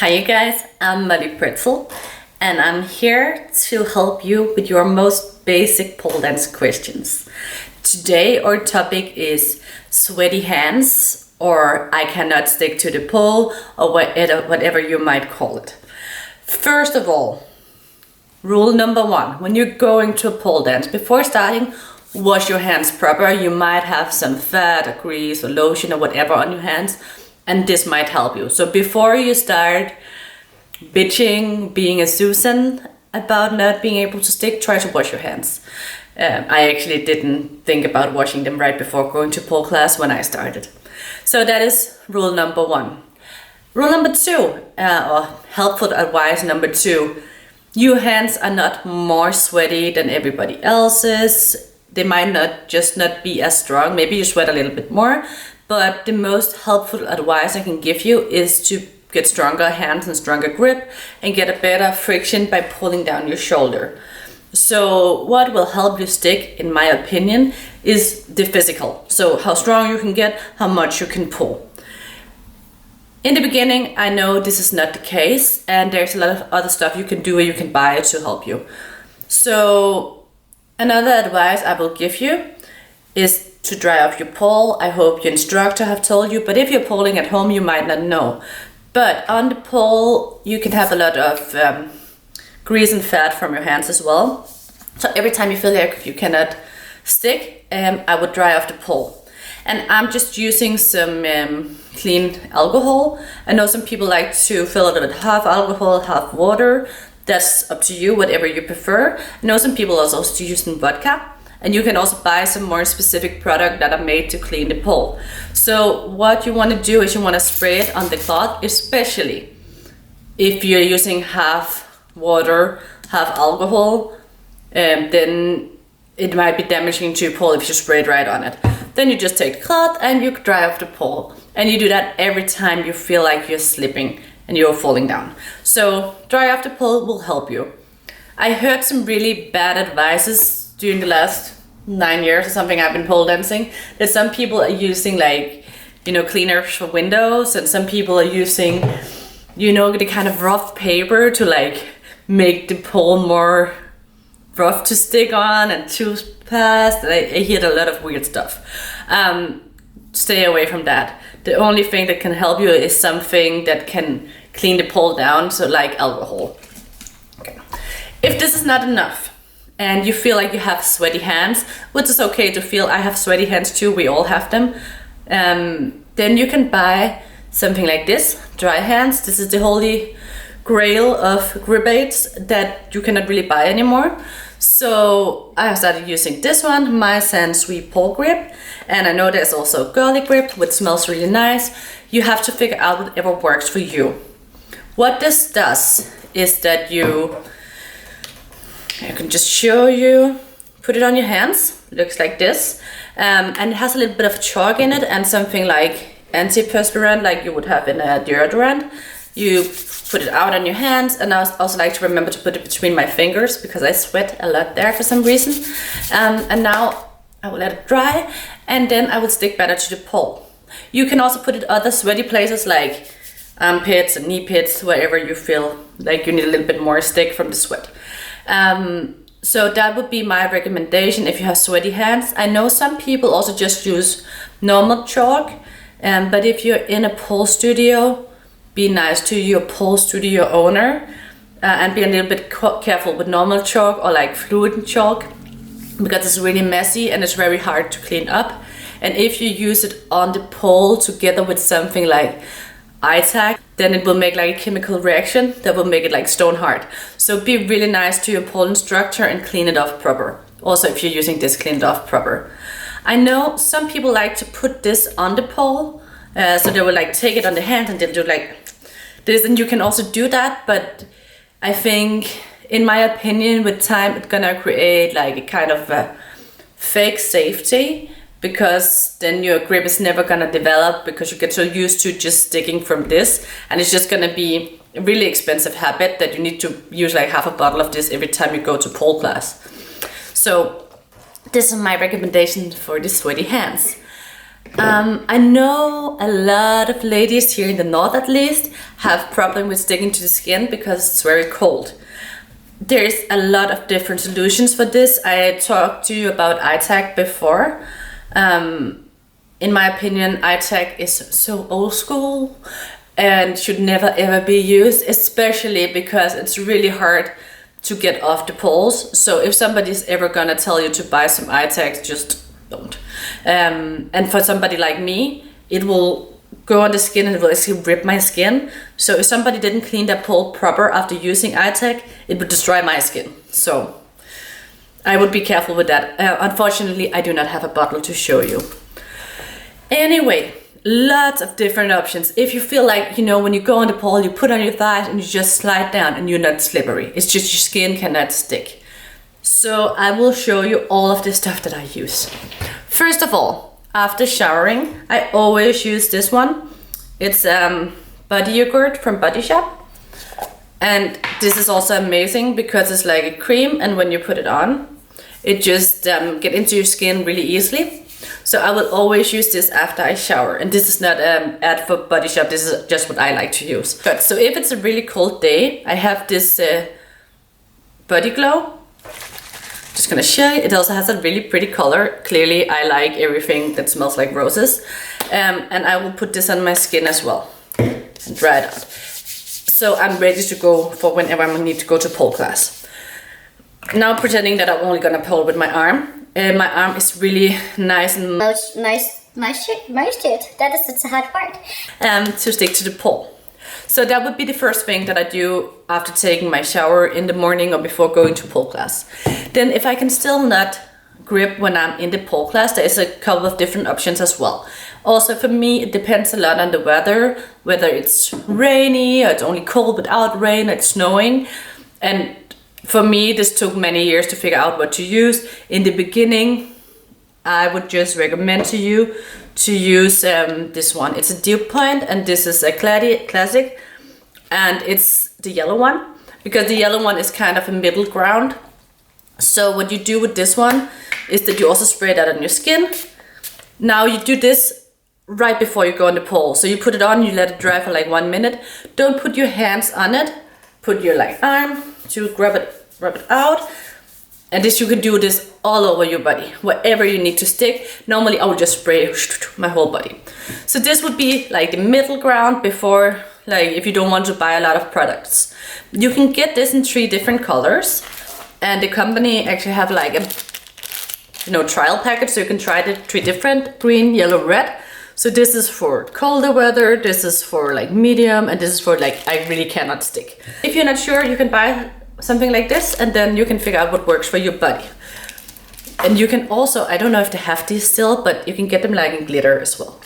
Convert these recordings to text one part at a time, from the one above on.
Hi you guys, I'm Molly Pretzel and I'm here to help you with your most basic pole dance questions. Today our topic is sweaty hands, or I cannot stick to the pole, or whatever you might call it. First of all, rule number one, when you're going to a pole dance, before starting, wash your hands proper. You might have some fat or grease or lotion or whatever on your hands, and this might help you. So before you start bitching, being a Susan about not being able to stick, try to wash your hands. I actually didn't think about washing them right before going to pole class when I started. So that is rule number one. Rule number two, or helpful advice number two, your hands are not more sweaty than everybody else's. They might not be as strong. Maybe you sweat a little bit more, but the most helpful advice I can give you is to get stronger hands and stronger grip and get a better friction by pulling down your shoulder. So what will help you stick, in my opinion, is the physical. So how strong you can get, how much you can pull. In the beginning, I know this is not the case, and there's a lot of other stuff you can do or you can buy to help you. So another advice I will give you is to dry off your pole. I hope your instructor have told you, but if you're poling at home, you might not know. But on the pole, you can have a lot of grease and fat from your hands as well. So every time you feel like you cannot stick, I would dry off the pole. And I'm just using some clean alcohol. I know some people like to fill it with half alcohol, half water. That's up to you, whatever you prefer. I know some people also use some vodka. And you can also buy some more specific product that are made to clean the pole. So what you want to do is you want to spray it on the cloth, especially if you're using half water, half alcohol, then it might be damaging to your pole if you spray it right on it. Then you just take the cloth and you dry off the pole. And you do that every time you feel like you're slipping and you're falling down. So dry off the pole will help you. I heard some really bad advices during the last 9 years or something I've been pole dancing, that some people are using cleaners for windows, and some people are using, the kind of rough paper to make the pole more rough to stick on and choose past. I hear a lot of weird stuff. Stay away from that. The only thing that can help you is something that can clean the pole down, so like alcohol. Okay. If this is not enough, and you feel like you have sweaty hands, which is okay to feel. I have sweaty hands too, we all have them. Then you can buy something like this, dry hands. This is the holy grail of grip aids that you cannot really buy anymore. So I started using this one, MySanSwePole Grip. And I know there's also a girly grip, which smells really nice. You have to figure out whatever works for you. What this does is that I can just show you, put it on your hands, looks like this, and it has a little bit of chalk in it and something like antiperspirant like you would have in a deodorant. You put it out on your hands, and I also like to remember to put it between my fingers because I sweat a lot there for some reason. And now I will let it dry, and then I will stick better to the pole. You can also put it other sweaty places like armpits and knee pits, wherever you feel like you need a little bit more stick from the sweat. So that would be my recommendation if you have sweaty hands. I know some people also just use normal chalk, but if you're in a pole studio, be nice to your pole studio owner, and be a little bit careful with normal chalk or like fluid chalk, because it's really messy and it's very hard to clean up. And if you use it on the pole together with something like iTac, then it will make like a chemical reaction that will make it like stone hard. So be really nice to your pole instructor and clean it off proper. Also, if you're using this, clean it off proper. I know some people like to put this on the pole, so they will take it on the hand and they'll do like this, and you can also do that, but I think, in my opinion, with time it's gonna create like a kind of a fake safety, because then your grip is never gonna develop because you get so used to just sticking from this, and it's just gonna be a really expensive habit that you need to use like half a bottle of this every time you go to pole class. So this is my recommendation for the sweaty hands. I know a lot of ladies here in the north at least have problem with sticking to the skin because it's very cold. There's a lot of different solutions for this. I talked to you about iTag before. In my opinion, iTag is so old school and should never ever be used, especially because it's really hard to get off the poles. So if somebody's ever gonna tell you to buy some iTags, just don't. And for somebody like me, it will go on the skin and it will actually rip my skin. So if somebody didn't clean their pole proper after using iTag, it would destroy my skin. So I would be careful with that. Unfortunately, I do not have a bottle to show you. Anyway, lots of different options. If you feel like, you know, when you go on the pole, you put on your thighs and you just slide down and you're not slippery. It's just your skin cannot stick. So I will show you all of the stuff that I use. First of all, after showering, I always use this one. It's body yogurt from Body Shop. And this is also amazing because it's like a cream, and when you put it on, it just get into your skin really easily. So I will always use this after I shower. And this is not an ad for Body Shop, this is just what I like to use. But so if it's a really cold day, I have this Body Glow. Just gonna show you, it also has a really pretty color. Clearly I like everything that smells like roses. And I will put this on my skin as well and dry it out. So I'm ready to go for whenever I need to go to pole class. Now pretending that I'm only gonna pole with my arm. My arm is really nice and moistured. That is the hard part. To stick to the pole. So that would be the first thing that I do after taking my shower in the morning or before going to pole class. Then if I can still not grip when I'm in the pole class, there is a couple of different options as well. Also for me, it depends a lot on the weather, whether it's rainy or it's only cold without rain, or it's snowing. And for me, this took many years to figure out what to use. In the beginning, I would just recommend to you to use this one. It's a dew point, and this is a classic, and it's the yellow one, because the yellow one is kind of a middle ground. So what you do with this one is that you also spray that on your skin. Now you do this right before you go on the pole. So you put it on, you let it dry for like 1 minute. Don't put your hands on it. Put your like arm to rub it out. And this, you can do this all over your body, wherever you need to stick. Normally I would just spray my whole body. So this would be like the middle ground before, like if you don't want to buy a lot of products. You can get this in 3 different colors. And the company actually have like a, you know, trial package, so you can try the 3 different: green, yellow, red. So this is for colder weather, this is for like medium, and this is for like I really cannot stick. If you're not sure, you can buy something like this, and then you can figure out what works for your body. And you can also, I don't know if they have these still, but you can get them like in glitter as well.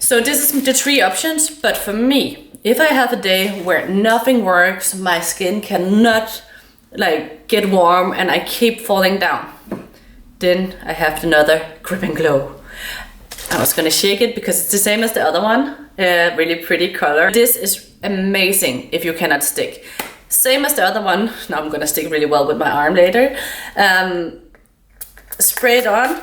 So this is the 3 options, but for me, if I have a day where nothing works, my skin cannot like get warm and I keep falling down, then I have another Grip and Glow. I was gonna shake it because it's the same as the other one. Really pretty color. This is amazing if you cannot stick. Same as the other one. Now I'm gonna stick really well with my arm later. Spray it on.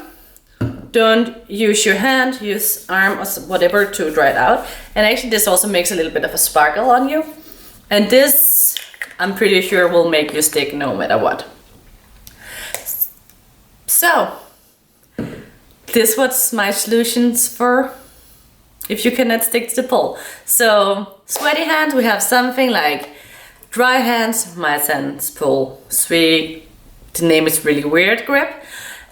Don't use your hand, use arm or whatever to dry it out. And actually this also makes a little bit of a sparkle on you. And this, I'm pretty sure, will make you stick no matter what. So, this was my solutions for if you cannot stick to the pole. So, sweaty hands, we have something like dry hands, MySanSwePole Grip. The name is really weird, grip.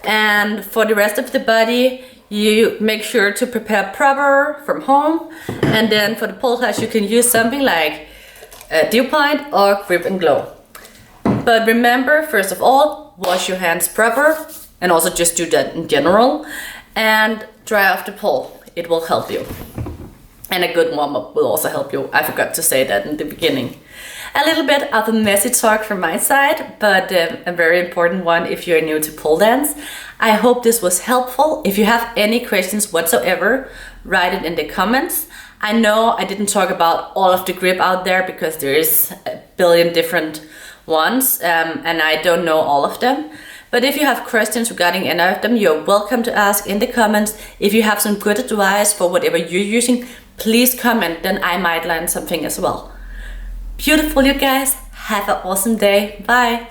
And for the rest of the body, you make sure to prepare proper from home. And then for the pole class, you can use something like a dew point or Grip and Glow. But remember, first of all, wash your hands proper, and also just do that in general, and dry off the pole. It will help you. And a good warm-up will also help you. I forgot to say that in the beginning. A little bit of a messy talk from my side, but a very important one if you're new to pole dance. I hope this was helpful. If you have any questions whatsoever, write it in the comments. I know I didn't talk about all of the grip out there because there is a billion different ones, and I don't know all of them. But if you have questions regarding any of them, you're welcome to ask in the comments. If you have some good advice for whatever you're using, please comment, then I might learn something as well. Beautiful, you guys. Have an awesome day. Bye.